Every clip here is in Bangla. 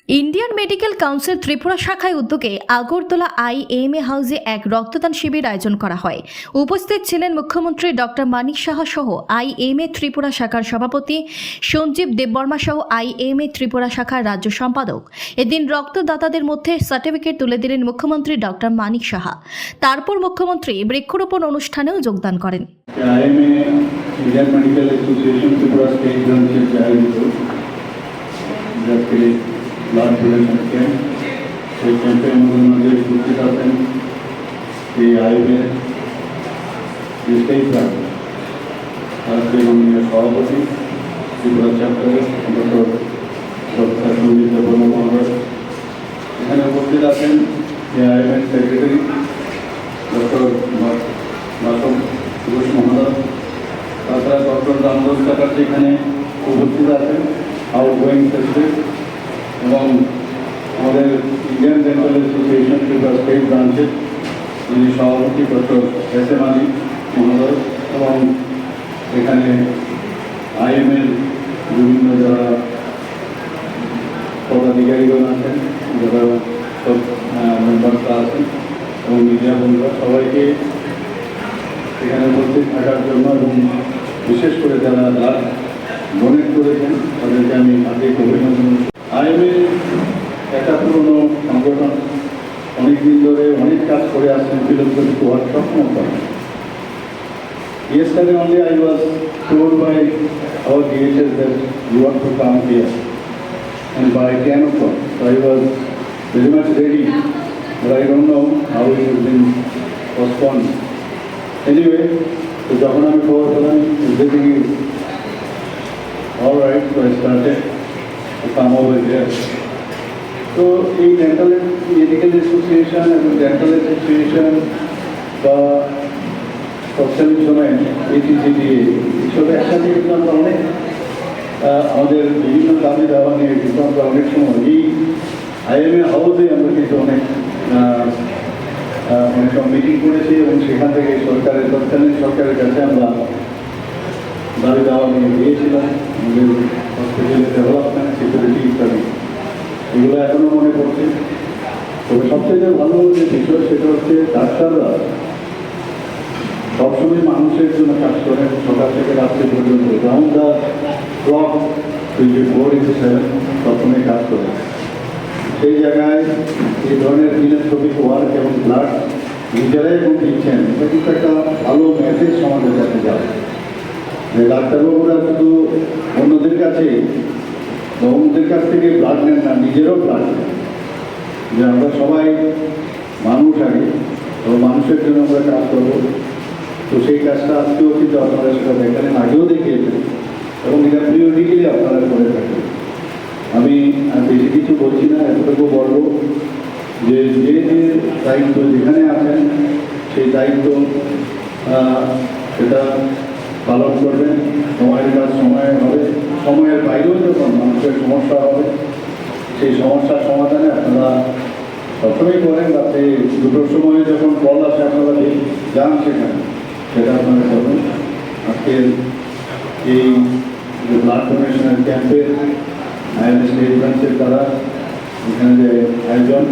ইন্ডিয়ান মেডিকেল কাউন্সিল ত্রিপুরা শাখায় উদ্যোগে আগরতলা IMA হাউসে এক রক্তদান শিবির আয়োজন করা হয়। উপস্থিত ছিলেন মুখ্যমন্ত্রী ডক্টর মানিক সাহা সহ IMA ত্রিপুরা শাখার সভাপতি সঞ্জীব দেববর্মা সহ IMA ত্রিপুরা শাখার রাজ্য সম্পাদক। এদিন রক্তদাতাদের মধ্যে সার্টিফিকেট তুলে দিলেন মুখ্যমন্ত্রী ডক্টর মানিক সাহা। তারপর মুখ্যমন্ত্রী বৃক্ষরোপণ অনুষ্ঠানেও যোগদান করেন। Indian medical association Tripura state branches blood donation camp সেই ক্যাম্পে আমাদের উপস্থিত আছেন এই আইএমএ স্টেট ব্রাঞ্চ আজকে মাননীয় সভাপতি ত্রিপুরা চ্যাপ্টারের ডক্টর সঞ্জীব দেববর্মা মহোদয়, এখানে উপস্থিত আছেন এই IMA secretary doctor Masum Ghosh মহোদয়, তাছাড়া ডক্টর রামদাস চ্যাটার্জি এখানে উপস্থিত আছেন আউটগোয়িং সেক্রেটারি, এবং আমাদের Indian dental association Tripura state ব্রাঞ্চের যিনি সভাপতি ডক্টর SM আলী মহোদয়, এবং এখানে IMAর বিভিন্ন যারা পদাধিকারীগণ আছেন, যারা সব মেম্বাররা আছেন এবং মিডিয়া বন্ধুরা, সবাইকে এখানে উপস্থিত থাকার জন্য এবং বিশেষ করে যারা ডোনেট করেছেন তাদেরকে আমি আগে অভিনন্দন। IMA একটা পুরনো সংগঠন, অনেকদিন ধরে অনেক কাজ করে আসছেন ফিলোসফি হওয়ার সক্ষম করেন। Yesterday only I was told by our DHS that you want to come here, and by 10 o'clock, so I was very much ready, but I don't know how it has been postponed. Anyway, so যখন আমি খবর পেলাম everything is all right, so I started to come over here. তো এই ডেন্টাল মেডিকেল অ্যাসোসিয়েশন এবং ডেন্টাল অ্যাসোসিয়েশন বা তৎকালীন সময়ে ATGDA এইসব একসাথে কিন্তু আমরা অনেক আমাদের বিভিন্ন দাবি দেওয়া নিয়ে কিন্তু আমরা অনেক সময় এই IMA হাউসে আমরা কিন্তু অনেক মিটিং করেছি এবং সেখান থেকে তৎকালীন সরকারের কাছে আমরা দাবি দেওয়া নিয়ে দিয়েছিলাম, আমাদের হসপিটালের ডেভেলপমেন্ট, সিকিউরিটি ইত্যাদি, এগুলো এখনও মনে পড়ছে। তবে সবচেয়ে ভালো যে বিষয় সেটা হচ্ছে ডাক্তাররা সবসময় মানুষের জন্য কাজ করেন, সকাল থেকে রাত্রি পর্যন্ত রাউন্ড দ্য ক্লক 24/7 সবসময় কাজ করেন। সেই জায়গায় এই ধরনের ফিলান্থ্রপিক ওয়ার্ক এবং ব্লাড নিজেরাই এবং দিচ্ছেন, এটা কিন্তু একটা ভালো মেসেজ সমাজের কাছে যাবে যে ডাক্তারবাবুরা শুধু অন্যদের কাছে অন্যদের কাছ থেকে ব্লাড নেন না, নিজেরও ব্লাড নেন, যে আমরা সবাই মানুষ আগে, তো মানুষের জন্য আমরা কাজ করবো। তো সেই কাজটা আজকেও কিন্তু আপনারা সেটা দেখালেন, আগেও দেখিয়েছেন এবং এটা পিরিয়ডিক্যালি আপনারা করে থাকেন। আমি বেশি কিছু বলছি না, এতটুকু বলবো যে যে যে দায়িত্ব যেখানে আছেন সেই দায়িত্ব সেটা পালন করবেন। সময়ের কাজ সময়ে হবে, সময়ের বাইরেও যখন মানুষের সমস্যা হবে সেই সমস্যার সমাধানে আপনারা সবসময় করেন। রাতে 2টোর সময় যখন কল আসে আপনারা যান সেখানে, সেটা আপনারা করবেন। আজকের এই ব্লাড ডোনেশনের ক্যাম্পের IMA স্টেট ব্রাঞ্চের দ্বারা এখানে যে আয়োজন,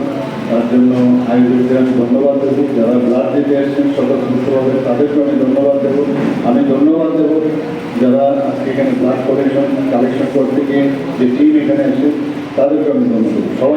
তার জন্য আয়োজকদের আমি ধন্যবাদ দেবো। যারা ব্লাড দিতে আসছেন স্বতঃস্ফূর্তভাবে তাদেরকে আমি ধন্যবাদ দেবো। আমি ধন্যবাদ দেবো যারা আজকে এখানে ব্লাড কালেকশন করতে গিয়ে যে টিম এখানে আসে তাদেরকে আমি ধন্যবাদ দেবো। সবাই